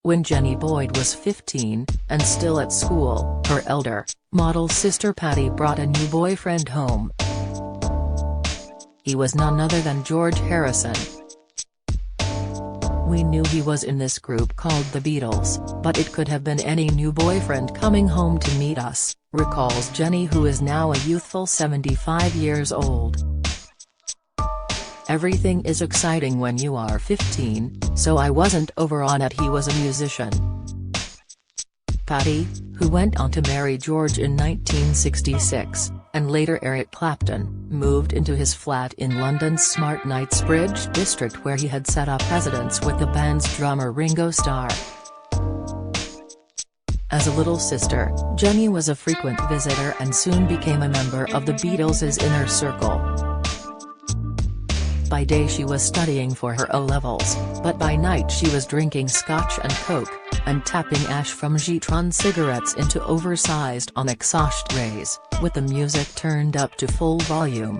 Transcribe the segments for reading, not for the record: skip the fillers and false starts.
When Jenny Boyd was 15, and still at school, her elder, model sister Patty brought a new boyfriend home. He was none other than George Harrison. We knew he was in this group called the Beatles, but it could have been any new boyfriend coming home to meet us, recalls Jenny, who is now a youthful 75 years old. Everything is exciting when you are 15, so I wasn't over on it he was a musician. Patty, who went on to marry George in 1966, and later Eric Clapton, moved into his flat in London's Smart Knightsbridge district, where he had set up residence with the band's drummer Ringo Starr. As a little sister, Jenny was a frequent visitor and soon became a member of the Beatles' inner circle. By day she was studying for her O-levels, but by night she was drinking scotch and coke, and tapping ash from Gitron cigarettes into oversized onyx ashtrays, with the music turned up to full volume.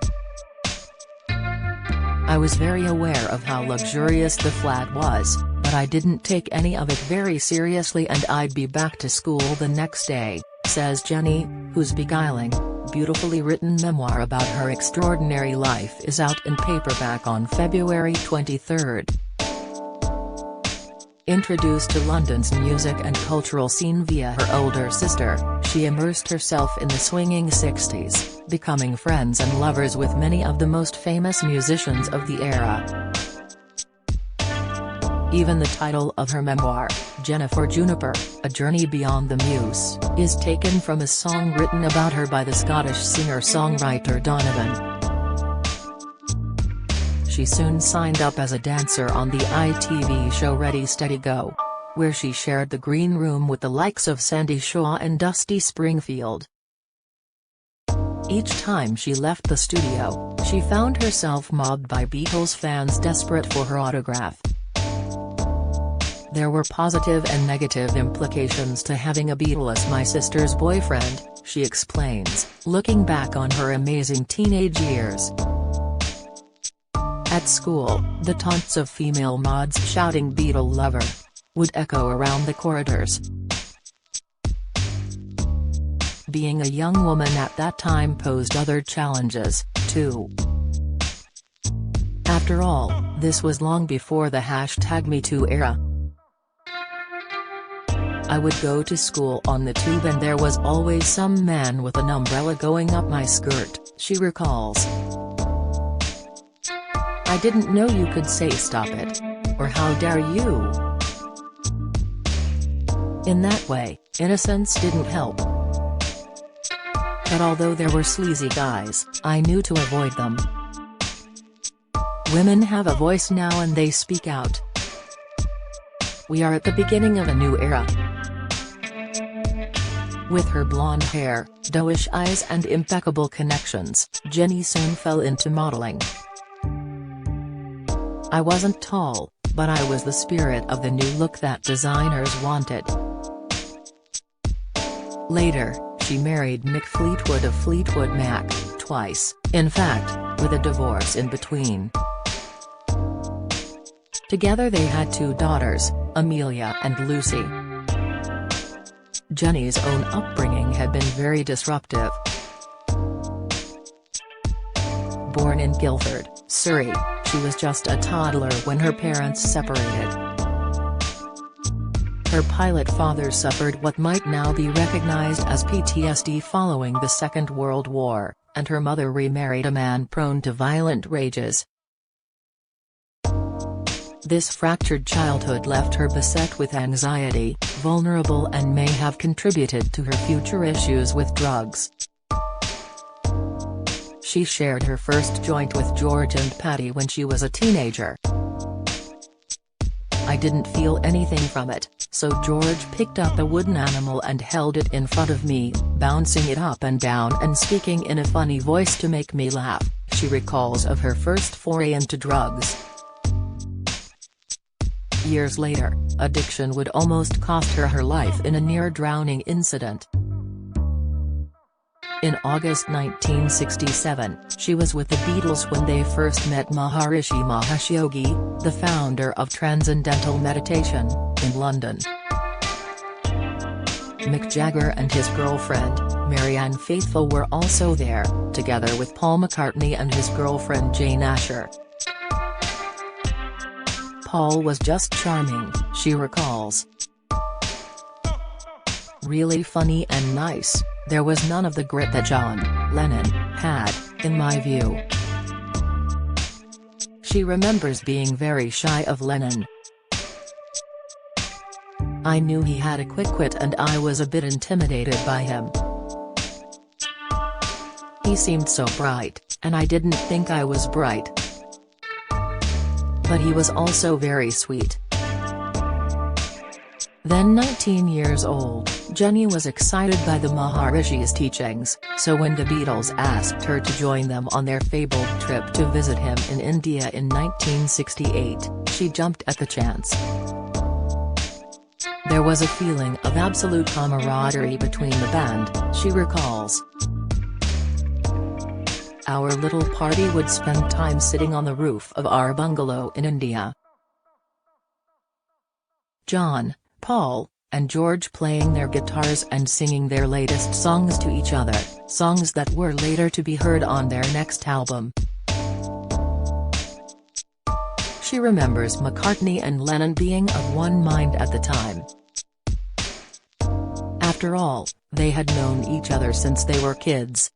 I was very aware of how luxurious the flat was, but I didn't take any of it very seriously, and I'd be back to school the next day, says Jenny, whose beguiling, beautifully written memoir about her extraordinary life is out in paperback on February 23. Introduced to London's music and cultural scene via her older sister, she immersed herself in the swinging 60s, becoming friends and lovers with many of the most famous musicians of the era. Even the title of her memoir, Jennifer Juniper, A Journey Beyond the Muse, is taken from a song written about her by the Scottish singer-songwriter Donovan. She soon signed up as a dancer on the ITV show Ready Steady Go, where she shared the green room with the likes of Sandy Shaw and Dusty Springfield. Each time she left the studio, she found herself mobbed by Beatles fans desperate for her autograph. There were positive and negative implications to having a Beatle as my sister's boyfriend, she explains, looking back on her amazing teenage years. At school, the taunts of female mods shouting "Beatle lover" would echo around the corridors. Being a young woman at that time posed other challenges, too. After all, this was long before the #MeToo era. I would go to school on the tube and there was always some man with an umbrella going up my skirt, she recalls. I didn't know you could say "stop it," or "how dare you." In that way, innocence didn't help. But although there were sleazy guys, I knew to avoid them. Women have a voice now and they speak out. We are at the beginning of a new era. With her blonde hair, doe-ish eyes and impeccable connections, Jenny soon fell into modeling. I wasn't tall, but I was the spirit of the new look that designers wanted. Later, she married Mick Fleetwood of Fleetwood Mac, twice, in fact, with a divorce in between. Together they had 2 daughters, Amelia and Lucy. Jenny's own upbringing had been very disruptive. Born in Guildford, Surrey, she was just a toddler when her parents separated. Her pilot father suffered what might now be recognized as PTSD following the Second World War, and her mother remarried a man prone to violent rages. This fractured childhood left her beset with anxiety, vulnerable, and may have contributed to her future issues with drugs. She shared her first joint with George and Patty when she was a teenager. I didn't feel anything from it, so George picked up a wooden animal and held it in front of me, bouncing it up and down and speaking in a funny voice to make me laugh, she recalls of her first foray into drugs. Years later, addiction would almost cost her life in a near-drowning incident. In August 1967, she was with the Beatles when they first met Maharishi Mahesh Yogi, the founder of Transcendental Meditation, in London. Mick Jagger and his girlfriend, Marianne Faithfull, were also there, together with Paul McCartney and his girlfriend Jane Asher. Paul was just charming, she recalls. Really funny and nice, there was none of the grit that John Lennon had, in my view. She remembers being very shy of Lennon. I knew he had a quick wit and I was a bit intimidated by him. He seemed so bright, and I didn't think I was bright. But he was also very sweet. Then 19 years old, Jenny was excited by the Maharishi's teachings, so when the Beatles asked her to join them on their fabled trip to visit him in India in 1968, she jumped at the chance. There was a feeling of absolute camaraderie between the band, she recalls. Our little party would spend time sitting on the roof of our bungalow in India. John, Paul, and George playing their guitars and singing their latest songs to each other, songs that were later to be heard on their next album. She remembers McCartney and Lennon being of one mind at the time. After all, they had known each other since they were kids.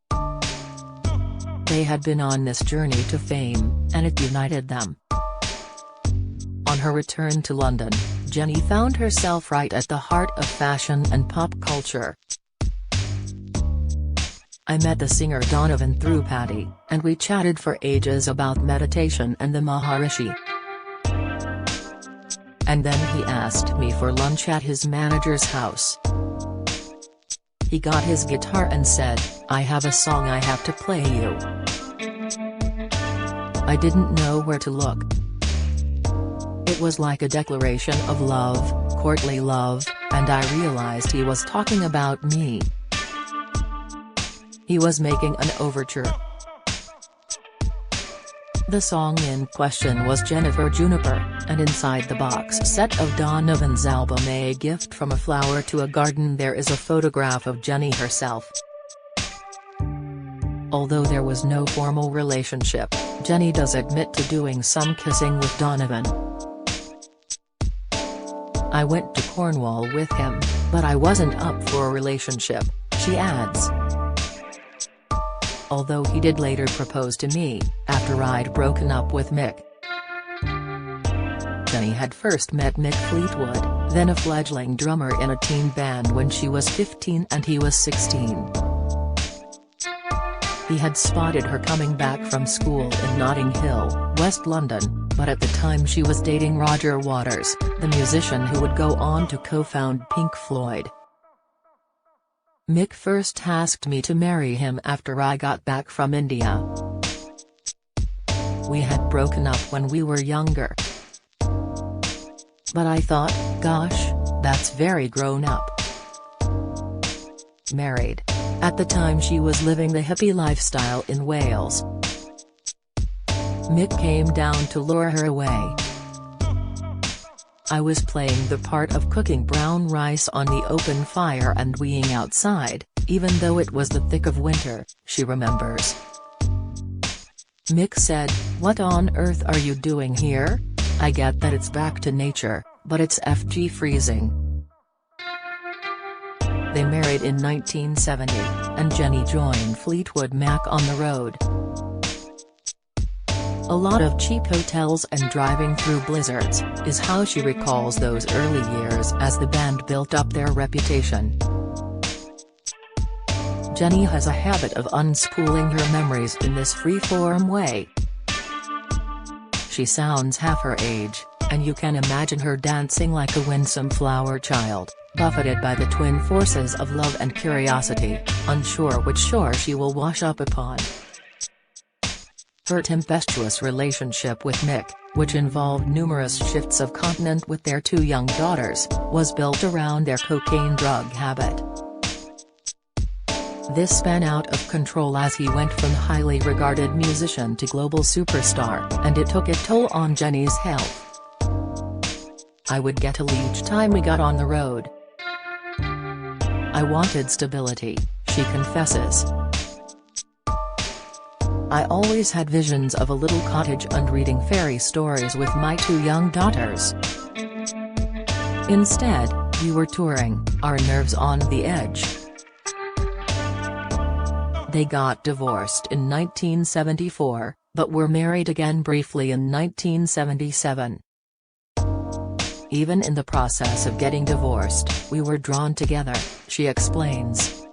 They had been on this journey to fame, and it united them. On her return to London, Jenny found herself right at the heart of fashion and pop culture. I met the singer Donovan through Paddy, and we chatted for ages about meditation and the Maharishi. And then he asked me for lunch at his manager's house. He got his guitar and said, "I have a song I have to play you." I didn't know where to look. It was like a declaration of love, courtly love, and I realized he was talking about me. He was making an overture. The song in question was Jennifer Juniper, and inside the box set of Donovan's album A Gift from a Flower to a Garden there is a photograph of Jenny herself. Although there was no formal relationship, Jenny does admit to doing some kissing with Donovan. "I went to Cornwall with him, but I wasn't up for a relationship," she adds. Although he did later propose to me, after I'd broken up with Mick. Jenny had first met Mick Fleetwood, then a fledgling drummer in a teen band when she was 15 and he was 16. He had spotted her coming back from school in Notting Hill, West London, but at the time she was dating Roger Waters, the musician who would go on to co-found Pink Floyd. Mick first asked me to marry him after I got back from India. We had broken up when we were younger. But I thought, gosh, that's very grown up. Married. At the time she was living the hippie lifestyle in Wales. Mick came down to lure her away. I was playing the part of cooking brown rice on the open fire and weeing outside, even though it was the thick of winter, she remembers. Mick said, "What on earth are you doing here? I get that it's back to nature, but it's FG freezing." They married in 1970, and Jenny joined Fleetwood Mac on the road. A lot of cheap hotels and driving through blizzards, is how she recalls those early years as the band built up their reputation. Jenny has a habit of unspooling her memories in this free-form way. She sounds half her age, and you can imagine her dancing like a winsome flower child, buffeted by the twin forces of love and curiosity, unsure which shore she will wash up upon. Her tempestuous relationship with Mick, which involved numerous shifts of continent with their two young daughters, was built around their cocaine drug habit. This span out of control as he went from highly regarded musician to global superstar, and it took a toll on Jenny's health. I would get ill each time we got on the road. I wanted stability, she confesses. I always had visions of a little cottage and reading fairy stories with my 2 young daughters. Instead, we were touring, our nerves on the edge. They got divorced in 1974, but were married again briefly in 1977. Even in the process of getting divorced, we were drawn together, she explains.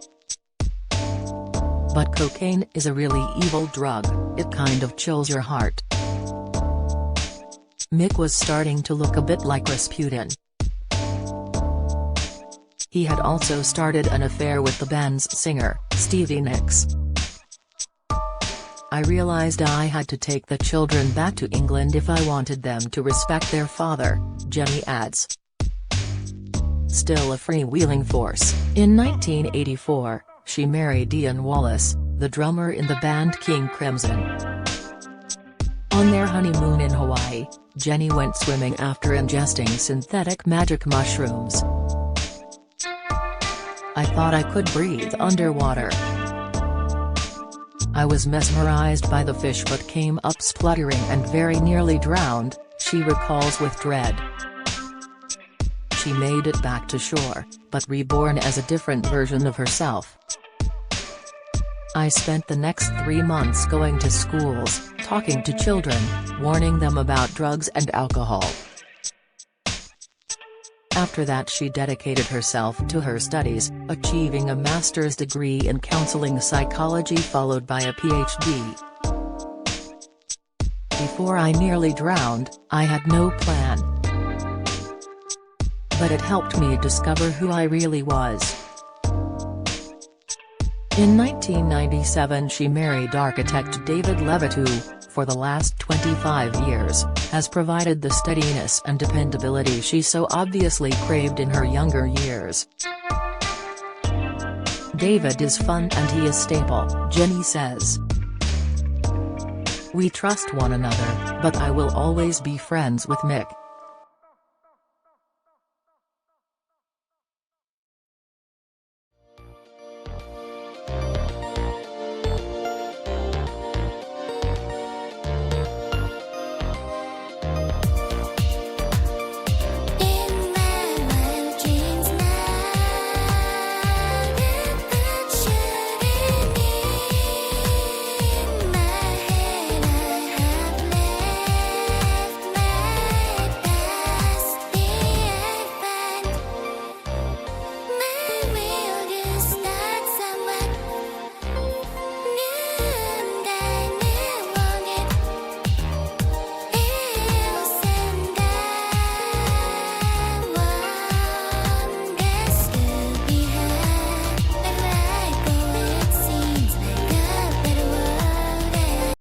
But cocaine is a really evil drug, it kind of chills your heart. Mick was starting to look a bit like Rasputin. He had also started an affair with the band's singer, Stevie Nicks. I realized I had to take the children back to England if I wanted them to respect their father, Jenny adds. Still a freewheeling force, in 1984, she married Ian Wallace, the drummer in the band King Crimson. On their honeymoon in Hawaii, Jenny went swimming after ingesting synthetic magic mushrooms. I thought I could breathe underwater. I was mesmerized by the fish but came up spluttering and very nearly drowned, she recalls with dread. She made it back to shore, but reborn as a different version of herself. I spent the next 3 months going to schools, talking to children, warning them about drugs and alcohol. After that she dedicated herself to her studies, achieving a master's degree in counseling psychology followed by a PhD. Before I nearly drowned, I had no plan. But it helped me discover who I really was. In 1997 she married architect David Levitt who, for the last 25 years, has provided the steadiness and dependability she so obviously craved in her younger years. David is fun and he is stable, Jenny says. We trust one another, but I will always be friends with Mick.